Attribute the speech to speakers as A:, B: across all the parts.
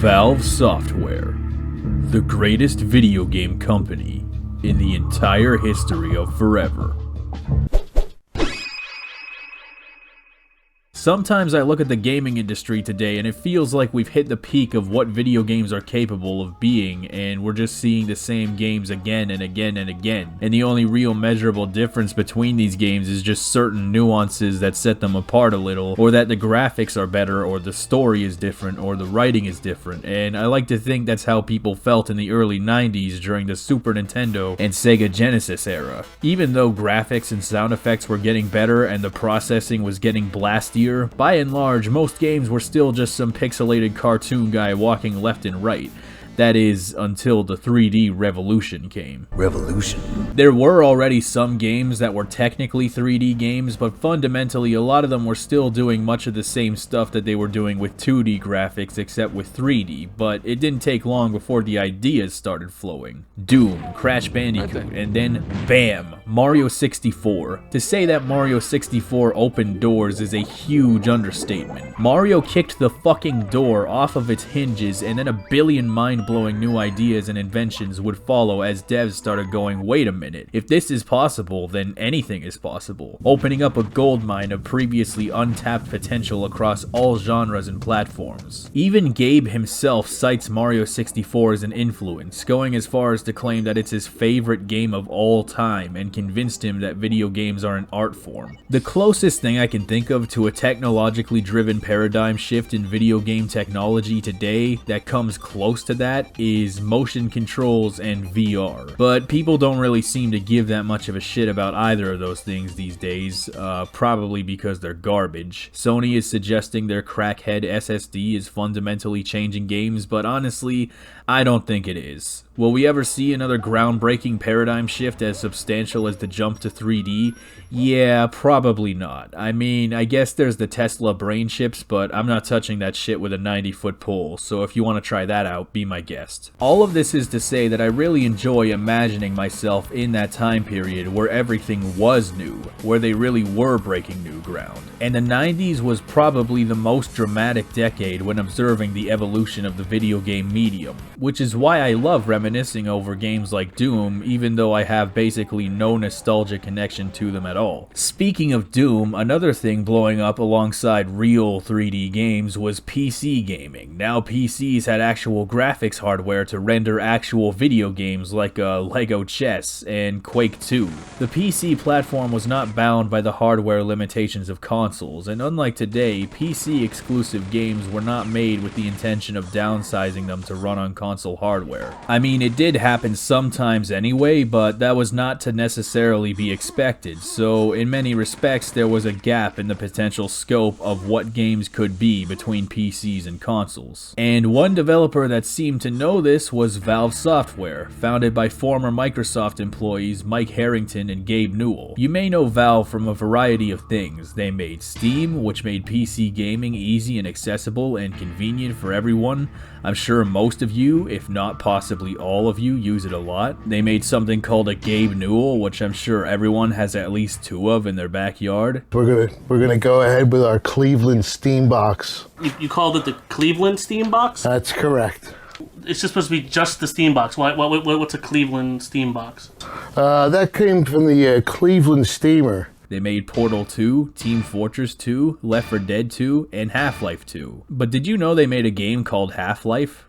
A: Valve Software, the greatest video game company in the entire history of forever. Sometimes I look at the gaming industry today and it feels like we've hit the peak of what video games are capable of being, and we're just seeing the same games again and again and again. And the only real measurable difference between these games is just certain nuances that set them apart a little, or that the graphics are better, or the story is different, or the writing is different. And I like to think that's how people felt in the early 90s during the Super Nintendo and Sega Genesis era. Even though graphics and sound effects were getting better and the processing was getting blastier, by and large, most games were still just some pixelated cartoon guy walking left and right. That is, until the 3D revolution came. There were already some games that were technically 3D games, but fundamentally a lot of them were still doing much of the same stuff that they were doing with 2D graphics except with 3D, but it didn't take long before the ideas started flowing. Doom, Crash Bandicoot, and then BAM! Mario 64. To say that Mario 64 opened doors is a huge understatement. Mario kicked the fucking door off of its hinges, and then a billion mind-blowing new ideas and inventions would follow as devs started going, wait a minute, if this is possible, then anything is possible, opening up a goldmine of previously untapped potential across all genres and platforms. Even Gabe himself cites Mario 64 as an influence, going as far as to claim that it's his favorite game of all time, and convinced him that video games are an art form. The closest thing I can think of to a technologically driven paradigm shift in video game technology today that comes close to that is motion controls and VR. But people don't really seem to give that much of a shit about either of those things these days, probably because they're garbage. Sony is suggesting their crackhead SSD is fundamentally changing games, but honestly, I don't think it is. Will we ever see another groundbreaking paradigm shift as substantial as the jump to 3D? Yeah, probably not. I mean, I guess there's the Tesla brain chips, but I'm not touching that shit with a 90-foot pole, so if you want to try that out, be my guest. All of this is to say that I really enjoy imagining myself in that time period where everything was new, where they really were breaking new ground. And the 90s was probably the most dramatic decade when observing the evolution of the video game medium, which is why I love reminiscing over games like Doom, even though I have basically no nostalgic connection to them at all. Speaking of Doom, another thing blowing up alongside real 3D games was PC gaming. Now PCs had actual graphics hardware to render actual video games like Lego Chess and Quake 2. The PC platform was not bound by the hardware limitations of consoles, and unlike today, PC exclusive games were not made with the intention of downsizing them to run on console hardware. I mean, it did happen sometimes anyway, but that was not to necessarily be expected, so in many respects there was a gap in the potential scope of what games could be between PCs and consoles. And one developer that seemed to know this was Valve Software, founded by former Microsoft employees Mike Harrington and Gabe Newell. You may know Valve from a variety of things. They made Steam, which made PC gaming easy and accessible and convenient for everyone. I'm sure most of you, if not possibly all of you, use it a lot. They made something called a Gabe Newell, which I'm sure everyone has at least two of in their backyard.
B: We're gonna go ahead with our Cleveland Steam Box.
C: You called it the Cleveland Steam Box?
B: That's correct.
C: It's just supposed to be just the Steam Box. What's a Cleveland Steam Box?
B: That came from the Cleveland Steamer.
A: They made Portal 2, Team Fortress 2, Left 4 Dead 2, and Half-Life 2. But did you know they made a game called Half-Life?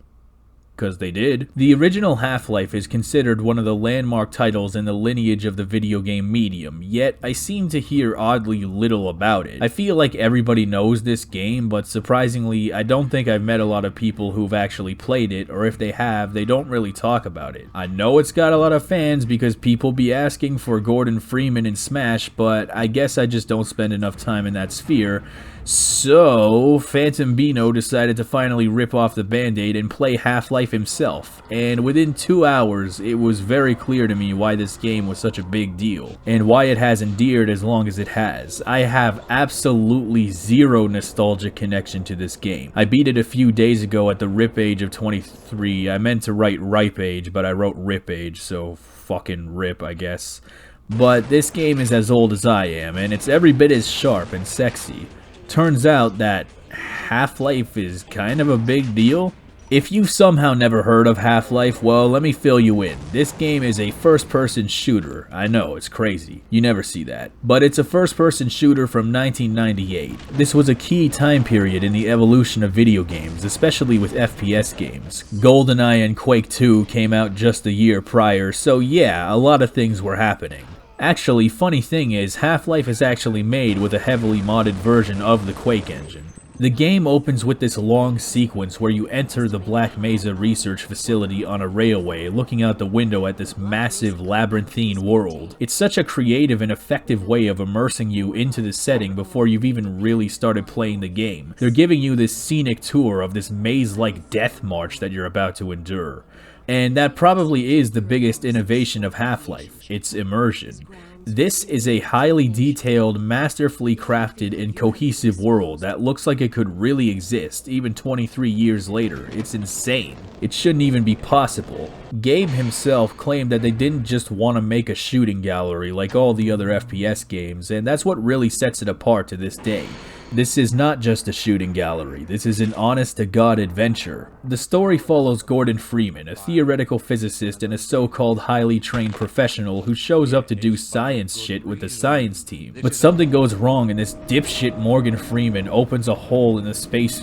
A: Because they did. The original Half-Life is considered one of the landmark titles in the lineage of the video game medium, yet I seem to hear oddly little about it. I feel like everybody knows this game, but surprisingly, I don't think I've met a lot of people who've actually played it, or if they have, they don't really talk about it. I know it's got a lot of fans because people be asking for Gordon Freeman in Smash, but I guess I just don't spend enough time in that sphere. So, Phantom Bino decided to finally rip off the band-aid and play Half-Life himself, and within 2 hours, it was very clear to me why this game was such a big deal, and why it has endeared as long as it has. I have absolutely zero nostalgic connection to this game. I beat it a few days ago at the rip age of 23. I meant to write ripe age, but I wrote rip age, so fucking rip, I guess. But this game is as old as I am, and it's every bit as sharp and sexy. Turns out that Half-Life is kind of a big deal. If you've somehow never heard of Half-Life, well, let me fill you in. This game is a first-person shooter. I know, it's crazy. You never see that. But it's a first-person shooter from 1998. This was a key time period in the evolution of video games, especially with FPS games. GoldenEye and Quake 2 came out just a year prior, so yeah, a lot of things were happening. Actually, funny thing is, Half-Life is actually made with a heavily modded version of the Quake engine. The game opens with this long sequence where you enter the Black Mesa research facility on a railway, looking out the window at this massive labyrinthine world. It's such a creative and effective way of immersing you into the setting before you've even really started playing the game. They're giving you this scenic tour of this maze-like death march that you're about to endure. And that probably is the biggest innovation of Half-Life, its immersion. This is a highly detailed, masterfully crafted, and cohesive world that looks like it could really exist, even 23 years later. It's insane. It shouldn't even be possible. Gabe himself claimed that they didn't just want to make a shooting gallery like all the other FPS games, and that's what really sets it apart to this day. This is not just a shooting gallery, this is an honest-to-God adventure. The story follows Gordon Freeman, a theoretical physicist and a so-called highly trained professional who shows up to do science shit with the science team. But something goes wrong and this dipshit Morgan Freeman opens a hole in the space...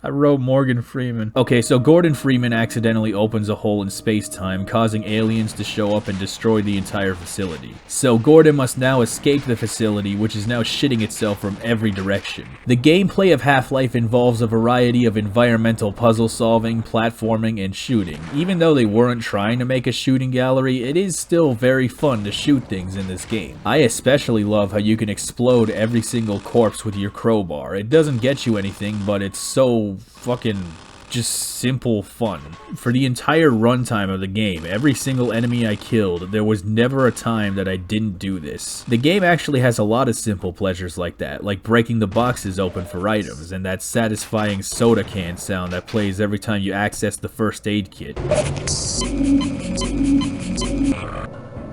A: I wrote Morgan Freeman. Okay, so Gordon Freeman accidentally opens a hole in space-time, causing aliens to show up and destroy the entire facility. So Gordon must now escape the facility, which is now shitting itself from every direction. The gameplay of Half-Life involves a variety of environmental puzzle solving, platforming, and shooting. Even though they weren't trying to make a shooting gallery, it is still very fun to shoot things in this game. I especially love how you can explode every single corpse with your crowbar. It doesn't get you anything, but it's so fucking just simple fun. For the entire runtime of the game, every single enemy I killed, there was never a time that I didn't do this. The game actually has a lot of simple pleasures like that, like breaking the boxes open for items, and that satisfying soda can sound that plays every time you access the first aid kit.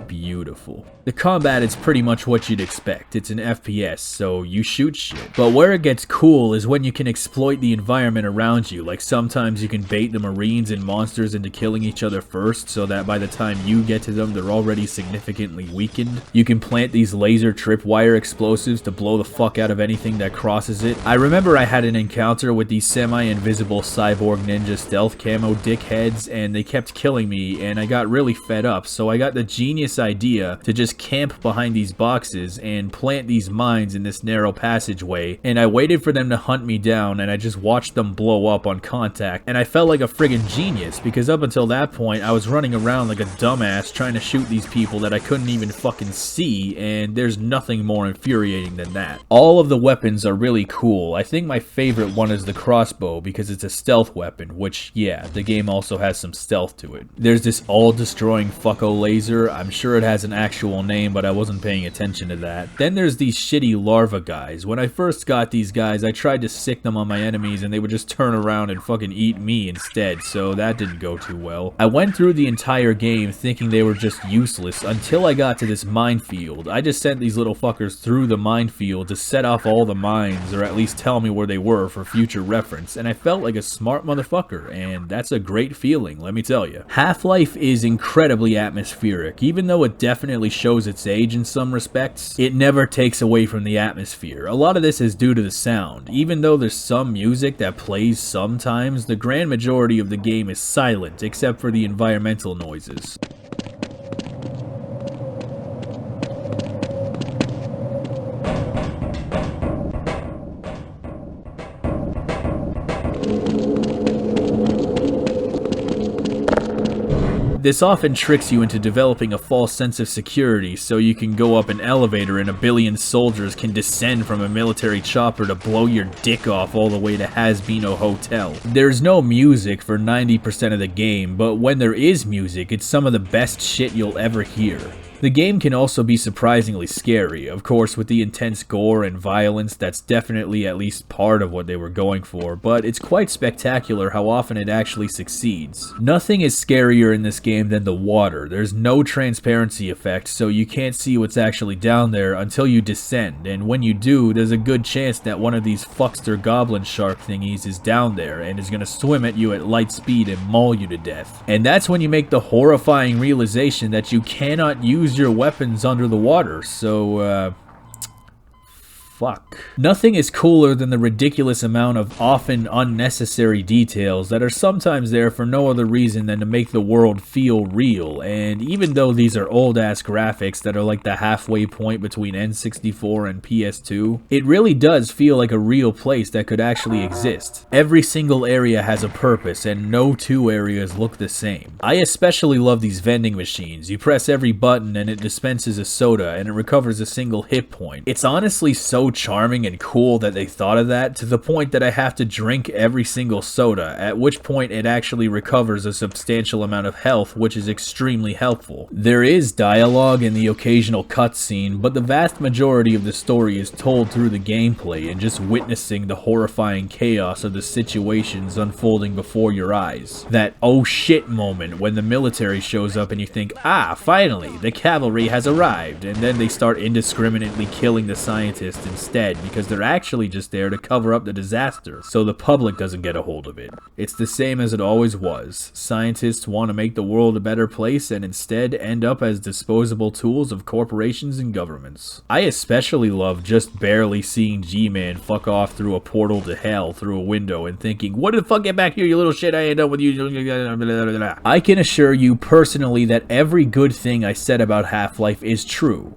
A: Beautiful. The combat is pretty much what you'd expect. It's an FPS, so you shoot shit. But where it gets cool is when you can exploit the environment around you. Like sometimes you can bait the marines and monsters into killing each other first, so that by the time you get to them, they're already significantly weakened. You can plant these laser tripwire explosives to blow the fuck out of anything that crosses it. I remember I had an encounter with these semi-invisible cyborg ninja stealth camo dickheads, and they kept killing me, and I got really fed up, so I got the genius idea to just camp behind these boxes and plant these mines in this narrow passageway, and I waited for them to hunt me down, and I just watched them blow up on contact, and I felt like a friggin' genius, because up until that point I was running around like a dumbass trying to shoot these people that I couldn't even fucking see, and there's nothing more infuriating than that. All of the weapons are really cool. I think my favorite one is the crossbow because it's a stealth weapon, which yeah, the game also has some stealth to it. There's this all-destroying fucko laser. I'm sure it has an actual name, but I wasn't paying attention to that. Then there's these shitty larva guys. When I first got these guys, I tried to sick them on my enemies and they would just turn around and fucking eat me instead, so that didn't go too well. I went through the entire game thinking they were just useless until I got to this minefield. I just sent these little fuckers through the minefield to set off all the mines, or at least tell me where they were for future reference, and I felt like a smart motherfucker, and that's a great feeling, let me tell you. Half-Life is incredibly atmospheric. Even though it definitely shows its age in some respects, it never takes away from the atmosphere. A lot of this is due to the sound. Even though there's some music that plays sometimes, the grand majority of the game is silent except for the environmental noises. This often tricks you into developing a false sense of security, so you can go up an elevator and a billion soldiers can descend from a military chopper to blow your dick off all the way to Hasbino Hotel. There's no music for 90% of the game, but when there is music, it's some of the best shit you'll ever hear. The game can also be surprisingly scary. Of course, with the intense gore and violence, that's definitely at least part of what they were going for, but it's quite spectacular how often it actually succeeds. Nothing is scarier in this game than the water. There's no transparency effect, so you can't see what's actually down there until you descend, and when you do, there's a good chance that one of these fuckster goblin shark thingies is down there and is gonna swim at you at light speed and maul you to death. And that's when you make the horrifying realization that you cannot use your weapons under the water, so fuck. Nothing is cooler than the ridiculous amount of often unnecessary details that are sometimes there for no other reason than to make the world feel real, and even though these are old ass graphics that are like the halfway point between N64 and PS2, it really does feel like a real place that could actually exist. Every single area has a purpose and no two areas look the same. I especially love these vending machines. You press every button and it dispenses a soda and it recovers a single hit point. It's honestly so charming and cool that they thought of that, to the point that I have to drink every single soda, at which point it actually recovers a substantial amount of health, which is extremely helpful. There is dialogue and the occasional cutscene, but the vast majority of the story is told through the gameplay and just witnessing the horrifying chaos of the situations unfolding before your eyes. That oh shit moment when the military shows up and you think, ah, finally, the cavalry has arrived, and then they start indiscriminately killing the scientists instead because they're actually just there to cover up the disaster so the public doesn't get a hold of it. It's the same as it always was. Scientists want to make the world a better place and instead end up as disposable tools of corporations and governments. I especially love just barely seeing G-Man fuck off through a portal to hell through a window and thinking, what the fuck, get back here, you little shit, I ain't done with you. I can assure you personally that every good thing I said about Half-Life is true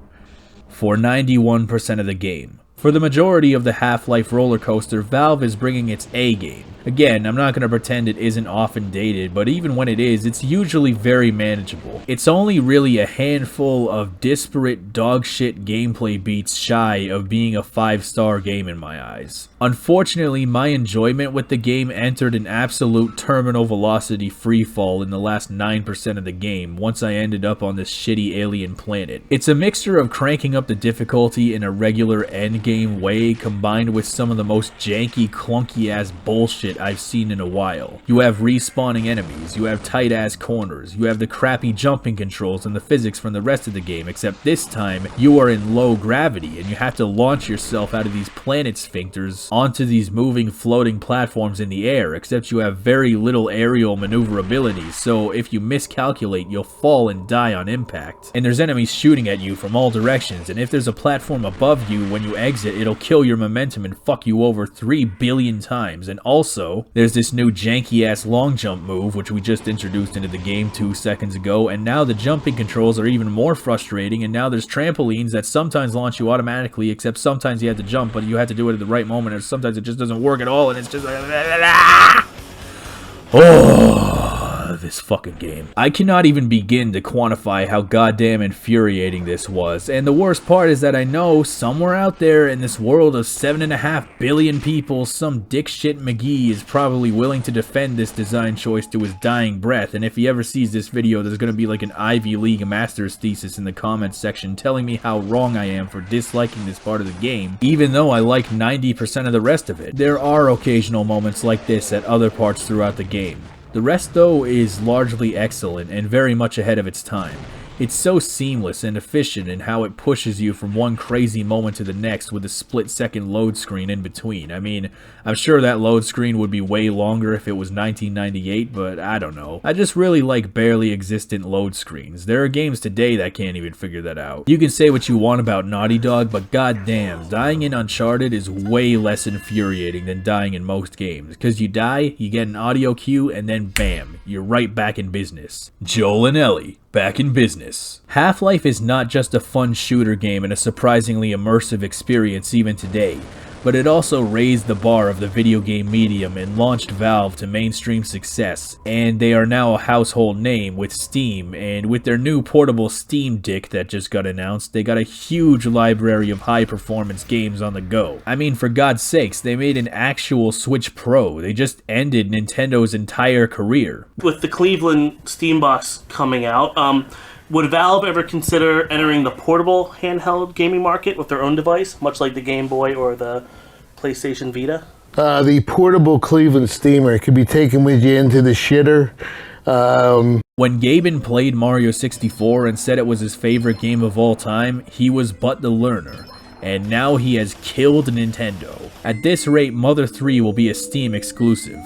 A: for 91% of the game. For the majority of the Half-Life roller coaster, Valve is bringing its A game. Again, I'm not going to pretend it isn't often dated, but even when it is, it's usually very manageable. It's only really a handful of disparate dogshit gameplay beats shy of being a 5-star game in my eyes. Unfortunately, my enjoyment with the game entered an absolute terminal velocity freefall in the last 9% of the game once I ended up on this shitty alien planet. It's a mixture of cranking up the difficulty in a regular endgame way combined with some of the most janky, clunky ass bullshit I've seen in a while. You have respawning enemies, you have tight ass corners, you have the crappy jumping controls and the physics from the rest of the game, except this time you are in low gravity and you have to launch yourself out of these planet sphincters onto these moving floating platforms in the air, except you have very little aerial maneuverability, so if you miscalculate you'll fall and die on impact. And there's enemies shooting at you from all directions, and if there's a platform above you when you exit, it'll kill your momentum and fuck you over 3 billion times. And also, there's this new janky ass long jump move which we just introduced into the game 2 seconds ago, and now the jumping controls are even more frustrating, and now there's trampolines that sometimes launch you automatically, except sometimes you have to jump but you have to do it at the right moment, or sometimes it just doesn't work at all and it's just like this fucking game. I cannot even begin to quantify how goddamn infuriating this was, and the worst part is that I know somewhere out there in this world of 7.5 billion people, some dickshit McGee is probably willing to defend this design choice to his dying breath, and if he ever sees this video, there's gonna be like an Ivy League master's thesis in the comments section telling me how wrong I am for disliking this part of the game, even though I like 90% of the rest of it. There are occasional moments like this at other parts throughout the game. The rest, though, is largely excellent and very much ahead of its time. It's so seamless and efficient in how it pushes you from one crazy moment to the next with a split-second load screen in between. I mean, I'm sure that load screen would be way longer if it was 1998, but I don't know. I just really like barely existent load screens. There are games today that can't even figure that out. You can say what you want about Naughty Dog, but goddamn, dying in Uncharted is way less infuriating than dying in most games. Because you die, you get an audio cue, and then bam, you're right back in business. Joel and Ellie, back in business. Half-Life is not just a fun shooter game and a surprisingly immersive experience even today, but it also raised the bar of the video game medium and launched Valve to mainstream success, and they are now a household name with Steam, and with their new portable Steam Deck that just got announced, they got a huge library of high-performance games on the go. I mean, for God's sakes, they made an actual Switch Pro. They just ended Nintendo's entire career.
C: With the Cleveland Steam Box coming out, Would Valve ever consider entering the portable handheld gaming market with their own device, much like the Game Boy or the PlayStation Vita?
B: The portable Cleveland steamer could be taken with you into the shitter.
A: When Gabe played Mario 64 and said it was his favorite game of all time, he was but the learner. And now he has killed Nintendo. At this rate, Mother 3 will be a Steam exclusive.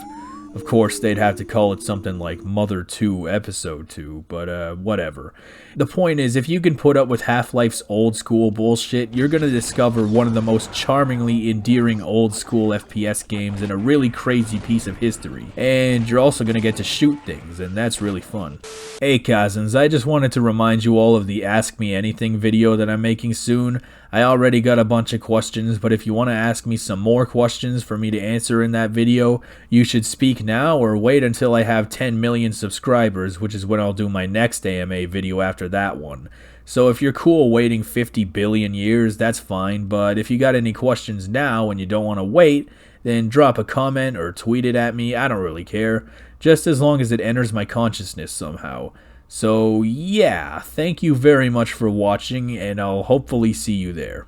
A: Of course, they'd have to call it something like Mother 2 Episode 2, but whatever. The point is, if you can put up with Half-Life's old school bullshit, you're gonna discover one of the most charmingly endearing old school FPS games and a really crazy piece of history. And you're also gonna get to shoot things, and that's really fun. Hey cousins, I just wanted to remind you all of the Ask Me Anything video that I'm making soon. I already got a bunch of questions, but if you want to ask me some more questions for me to answer in that video, you should speak now or wait until I have 10 million subscribers, which is when I'll do my next AMA video after that one. So if you're cool waiting 50 billion years, that's fine, but if you got any questions now and you don't want to wait, then drop a comment or tweet it at me, I don't really care, just as long as it enters my consciousness somehow. So yeah, thank you very much for watching, and I'll hopefully see you there.